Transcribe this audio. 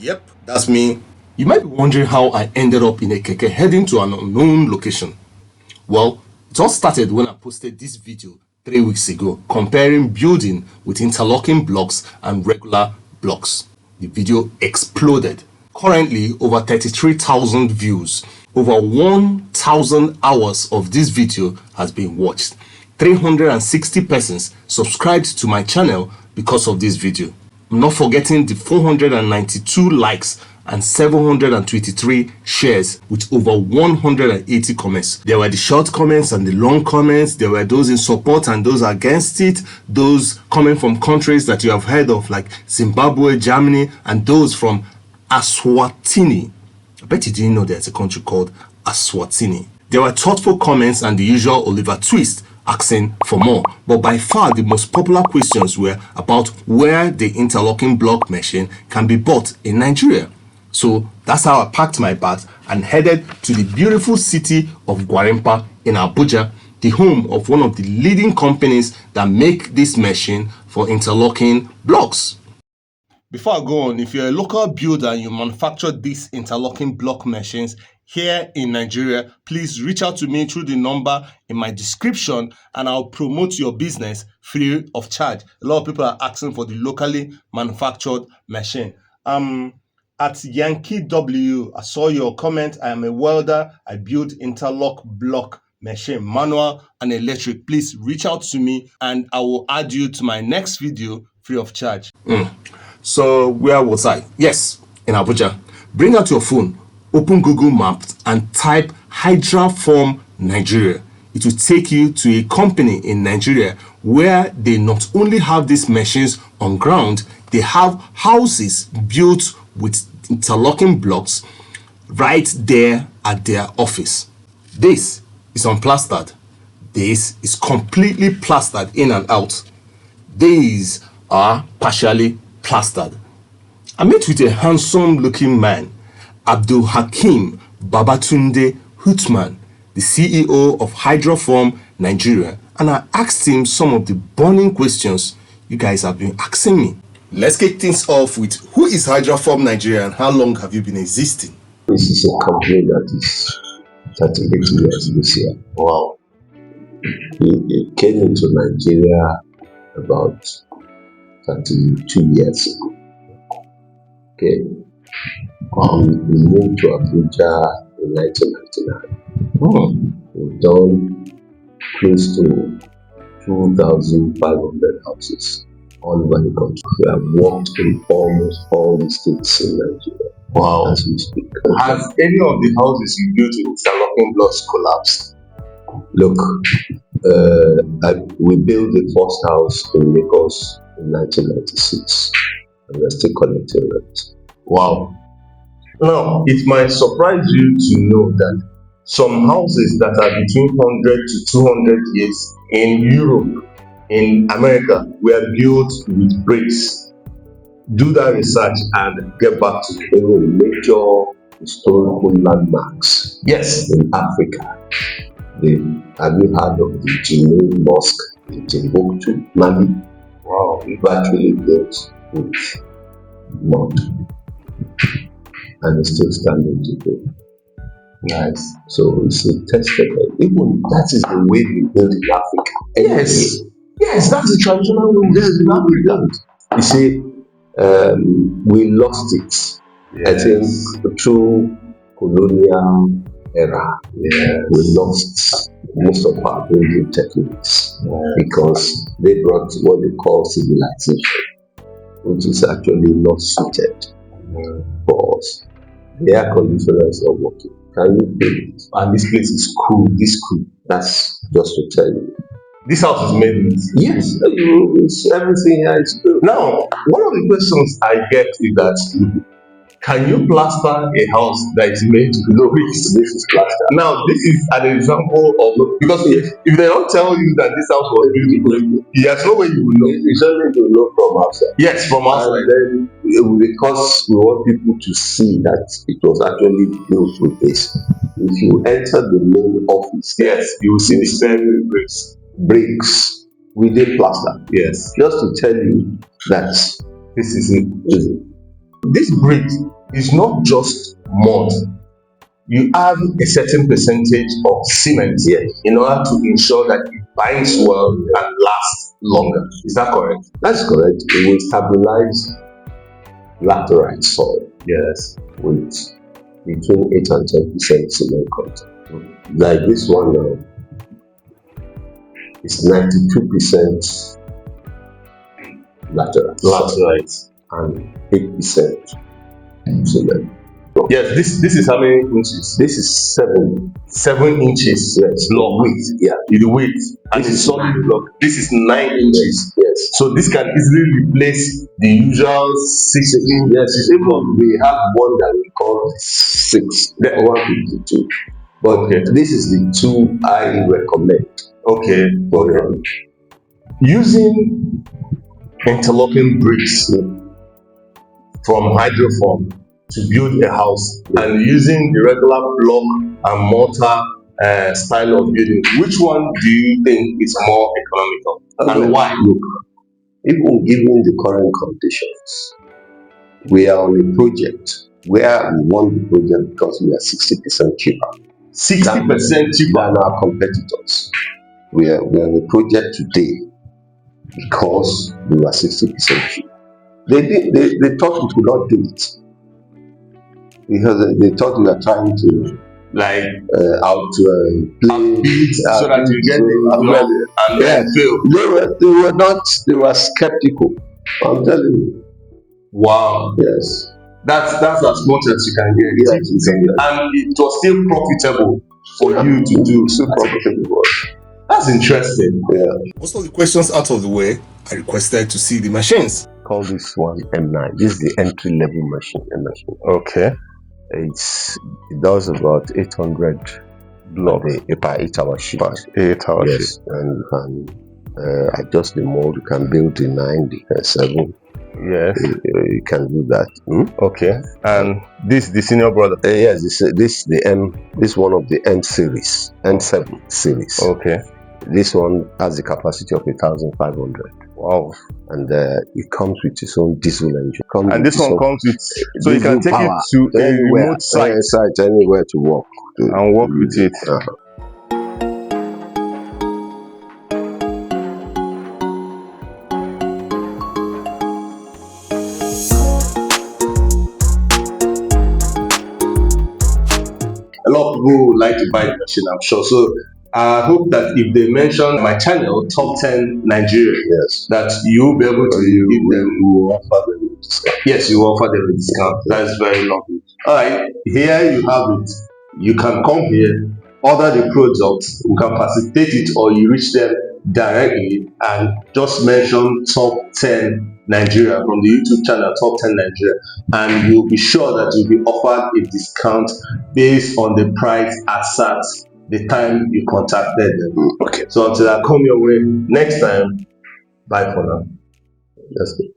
Yep, that's me. You might be wondering how I ended up in a keke heading to an unknown location. Well, it all started when I posted this video 3 weeks ago comparing building with interlocking blocks and regular blocks. The video exploded. Currently, over 33,000 views. Over 1,000 hours of this video has been watched. 360 persons subscribed to my channel because of this video. I'm not forgetting the 492 likes and 723 shares with over 180 comments. There were the short comments and the long comments. There were those in support and those against it. Those coming from countries that you have heard of like Zimbabwe, Germany, and those from Eswatini. I bet you didn't know there's a country called Eswatini. There were thoughtful comments and the usual Oliver twist asking for more, but by far the most popular questions were about where the interlocking block machine can be bought in Nigeria. So that's how I packed my bags and headed to the beautiful city of Gwarimpa in Abuja, the home of one of the leading companies that make this machine for interlocking blocks. Before I go on, if you're a local builder and you manufacture these interlocking block machines here in Nigeria, please reach out to me through the number in my description and I'll promote your business free of charge. A lot of people are asking for the locally manufactured machine. At Yankee W, I saw your comment. I am a welder. I build interlock block machine, manual and electric. Please reach out to me and I will add you to my next video free of charge. So where was I? Yes, in Abuja. Bring out your phone, open Google Maps and type Hydraform Nigeria. It will take you to a company in Nigeria where they not only have these machines on ground, they have houses built with interlocking blocks right there at their office. This is unplastered. This is completely plastered in and out. These are partially plastered. I met with a handsome looking man, Abdul Hakim Babatunde Hutman, the CEO of Hydraform Nigeria, and I asked him some of the burning questions you guys have been asking me. Let's kick things off with who is Hydraform Nigeria and how long have you been existing? This is a company that is 38 years this year. Wow. It came into Nigeria about 32 years ago. Okay. We moved to Abuja in 1999. We've done close to 2,500 houses all over the country. We have worked in almost all the states in Nigeria. Wow. As we speak. Has any of the houses you built with interlocking blocks collapsed? Look, we built the first house in Lagos in 1996, and we're still collecting rent. Wow. Now, it might surprise you to know that some houses that are between 100 to 200 years in Europe, in America, were built with bricks. Do that research and get back to me. Even major historical landmarks Yes. in Africa. Have you heard of the Jinni Mosque in Timbuktu, Mali? Wow. We've actually built with mud, and it's still standing today. Nice. So it's a testament. Even that is the way we build in Africa. Yes. Yes, that's the traditional way we build in Africa. You see, we lost it. I think through colonial era, we lost most of our building techniques because they brought what they call civilization, which is actually not suited for us. The air conditioner is not working. Can you feel it? And this place is cool. This cool. That's just to tell you. This house is made with. Yes, it's everything here is good. Now, one of the questions I get is that can you plaster a house that is made with bricks? This is plaster. Now, this is an example of, because if they don't tell you that this house was built with bricks, there's no way you will know. It's only to know from outside. Yes, from outside. And then, because we want people to see that it was actually built with this. If you enter the main office, Yes, you will see the same bricks. we did plaster. Yes. Just to tell you that This is it. this brick is not just mud. You have a certain percentage of cement here in order to ensure that it binds well and lasts longer. Is that correct? That's correct. It will stabilize laterite soil. Yes. With between 8 and 10% cement content. Like this one now, it's 92% Laterite and 8% cement. Yes, this is how many inches? This is 7 inches. Yes, block width. Yeah, the width, and it's solid block. This is 9 inches. Yes. So this can easily replace the usual 16. Yes, even we have one that we call 152. But Okay. this is the two I recommend. Okay. Okay. Using interlocking bricks from Hydraform to build a house and using the regular block and mortar style of building, which one do you think is more economical, and why? Look, even given the current conditions, we are on a project where we won the project because we are 60% cheaper. 60% cheaper than our competitors. We are on a project today because we were 60% cheaper. They thought we could not do it because they thought we were trying to like outplay so that you get the job and then fail. They were skeptical. I'm telling you. Wow. Yes. That's as much as you can get. Yes, and it was still profitable for you to do. So profitable. That's interesting. Yeah. Most of the questions out of the way, I requested to see the machines. Call this one M9. This is the entry level machine. Okay. It does about 800 blocks per 8 hour shift. 8 hours. Yes, and you can adjust the mold. You can build the 9, the 7. Yes, you can do that. Okay. And this the senior brother. Yes, this one of the N7 series. Okay. This one has the capacity of 1,500. Wow. And it comes with its own diesel engine. And this one comes with, so you can take it to a remote site anywhere to work. And work with it. A lot of people would like to buy the machine, I'm sure. So I hope that if they mention my channel, Top 10 Nigeria, yes, that you'll be able to give them. You offer them a discount. Yes, you offer them a discount. That's very lovely. All right, here you have it. You can come here, order the products, you can facilitate it, or you reach them directly and just mention Top 10 Nigeria from the YouTube channel Top 10 Nigeria, and you'll be sure that you'll be offered a discount based on the price at the time you contacted them. Okay. So until I come your way next time, bye for now. That's good.